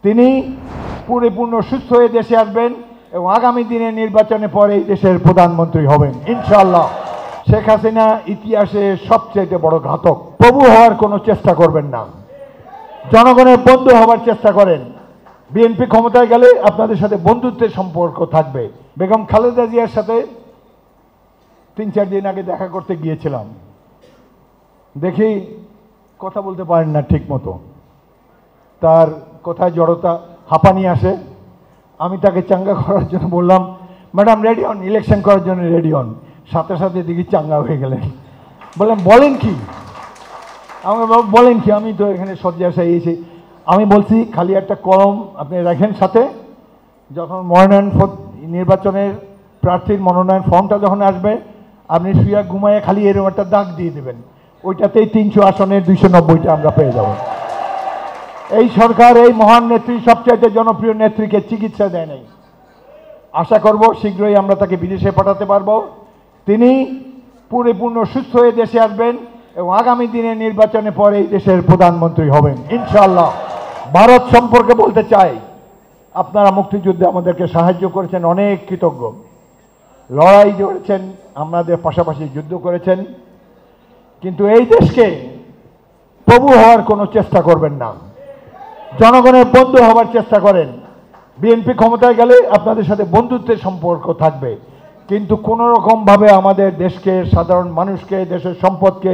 তিনি পরিপূর্ণ সুস্থ হয়ে দেশে আসবেন এবং আগামী দিনে নির্বাচনে পরে এই দেশের প্রধানমন্ত্রী হবেন ইনশাআল্লাহ। শেখ হাসিনা ইতিহাসে সবচেয়ে বড় ঘাতক। প্রভু হওয়ার কোনো চেষ্টা করবেন না, জনগণের বন্ধু হওয়ার চেষ্টা করেন। বিএনপি ক্ষমতায় গেলে আপনাদের সাথে বন্ধুত্বের সম্পর্ক থাকবে। বেগম খালেদা জিয়ার সাথে 3-4 দিন আগে দেখা করতে গিয়েছিলাম, দেখি কথা বলতে পারেন না ঠিক মতো, তার কথায় জড়তা, হাঁপানি আসে। আমি তাকে চাঙ্গা করার জন্য বললাম, ম্যাডাম রেডি হন, ইলেকশন করার জন্য রেডি হন। সাথে সাথে দেখি চাঙ্গা হয়ে গেলেন। বললাম বলেন কি? আমাকে বলেন কি? আমি তো এখানে শয্যাশায়ী এসেছি। আমি বলছি খালি একটা কলম আপনি রাখেন সাথে, যখন মনোনয়ন নির্বাচনের প্রার্থীর মনোনয়ন ফর্মটা যখন আসবে আপনি শুয়ে ঘুমায় খালি এরকম একটা দাগ দিয়ে দেবেন, ওইটাতেই 300 আসনের 290টা আমরা পেয়ে যাব। এই সরকার, এই মহান নেত্রী, সবচাইতে জনপ্রিয় নেত্রীকে চিকিৎসা দেয় নাই। আশা করব শীঘ্রই আমরা তাকে বিদেশে পাঠাতে পারবো। তিনি পরিপূর্ণ সুস্থ হয়ে দেশে আসবেন এবং আগামী দিনে নির্বাচনে পরে এই দেশের প্রধানমন্ত্রী হবেন ইনশাআল্লাহ। ভারত সম্পর্কে বলতে চাই, আপনারা মুক্তিযুদ্ধে আমাদেরকে সাহায্য করেছেন, অনেক কৃতজ্ঞ। লড়াই করেছেন, আমাদের পাশাপাশি যুদ্ধ করেছেন, কিন্তু এই দেশকে প্রভু হওয়ার কোনো চেষ্টা করবেন না, জনগণের বন্ধু হওয়ার চেষ্টা করেন। বিএনপি ক্ষমতায় গেলে আপনাদের সাথে বন্ধুত্বের সম্পর্ক থাকবে, কিন্তু কোনো রকমভাবে আমাদের দেশকে, সাধারণ মানুষকে, দেশের সম্পদকে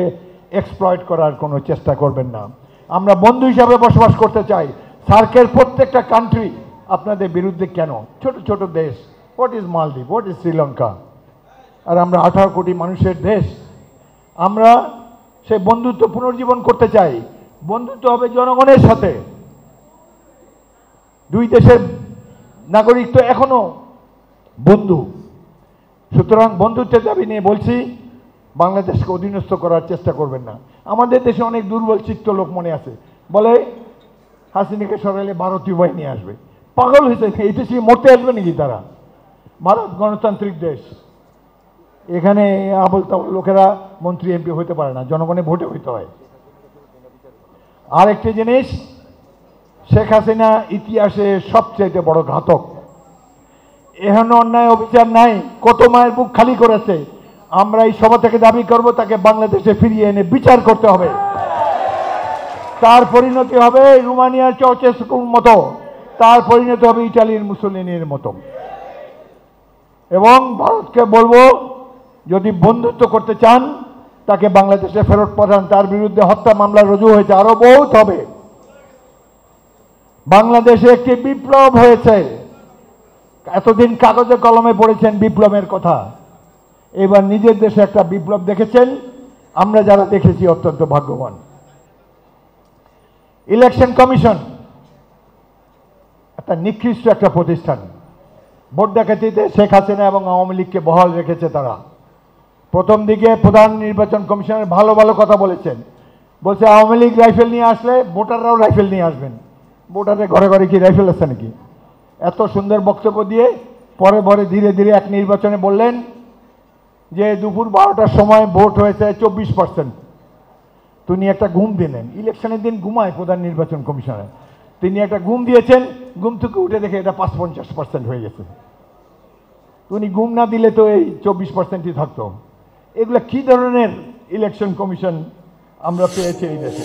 এক্সপ্লয়েট করার কোনো চেষ্টা করবেন না। আমরা বন্ধু হিসাবে বসবাস করতে চাই। সার্কের প্রত্যেকটা কান্ট্রি আপনাদের বিরুদ্ধে কেন? ছোট ছোট দেশ, হোয়াট ইজ মালদ্বীপ, হোয়াট ইজ শ্রীলঙ্কা, আর আমরা 18 কোটি মানুষের দেশ। আমরা সেই বন্ধুত্ব পুনর্জীবন করতে চাই। বন্ধুত্ব হবে জনগণের সাথে। দুই দেশের নাগরিক তো এখনো বন্ধু, সুতরাং বন্ধুত্বের দাবি নিয়ে বলছি, বাংলাদেশকে অধীনস্থ করার চেষ্টা করবেন না। আমাদের দেশে অনেক দুর্বল চিত্ত লোক মনে আছে, বলে হাসিনাকে সরাইলে ভারতীয় বাহিনী আসবে। পাগল হয়েছে, এই দেশে মরতে আসবে নাকি তারা? ভারত গণতান্ত্রিক দেশ, এখানে আবল তাবল লোকেরা মন্ত্রী এমপি হতে পারে না, জনগণের ভোটে হইতে হয়। আরেকটি জিনিস, শেখ হাসিনা ইতিহাসে সবচেয়ে বড় ঘাতক। এখানে অন্যায় অবিচার নাই, কত মায়ের বুক খালি করেছে। আমরা এই সভা থেকে দাবি করব তাকে বাংলাদেশে ফিরিয়ে এনে বিচার করতে হবে। তার পরিণতি হবে রোমানিয়ার চাউচেস্কুর মতো, তার পরিণতি হবে ইটালির মুসোলিনির মতো। এবং ভারতকে বলবো, যদি বন্ধুত্ব করতে চান তাকে বাংলাদেশে ফেরত পাঠান। তার বিরুদ্ধে হত্যা মামলা রুজু হয়েছে, আরো বহুত হবে। বাংলাদেশে একটি বিপ্লব হয়েছে, এতদিন কাগজে কলমে পড়েছেন বিপ্লবের কথা, এবার নিজের দেশে একটা বিপ্লব দেখেছেন। আমরা যারা দেখেছি অত্যন্ত ভাগ্যবান। ইলেকশন কমিশন একটা নিকৃষ্ট একটা প্রতিষ্ঠান। ভোট ডাকাতিতে শেখ হাসিনা এবং আওয়ামী লীগকে বহাল রেখেছে তারা। প্রথম দিকে প্রধান নির্বাচন কমিশনের ভালো ভালো কথা বলেছেন, বলছে আওয়ামী লীগ রাইফেল নিয়ে আসলে ভোটাররাও রাইফেল নিয়ে আসবেন। ভোটারের ঘরে ঘরে কি রাইফেল আছে নাকি? এত সুন্দর বক্তব্য দিয়ে পরে পরে ধীরে ধীরে এক নির্বাচনে বললেন যে দুপুর 12টার সময় ভোট হয়েছে 24%। তিনি একটা ঘুম দিলেন, ইলেকশনের দিন ঘুমায় প্রধান নির্বাচন কমিশনার, তিনি একটা ঘুম দিয়েছেন, ঘুম থেকে উঠে দেখে এটা 55% হয়ে গেছে। তিনি ঘুম না দিলে তো এই 24%ই থাকতো। এগুলা কি ধরনের ইলেকশন কমিশন আমরা পেয়েছি এই দেশে?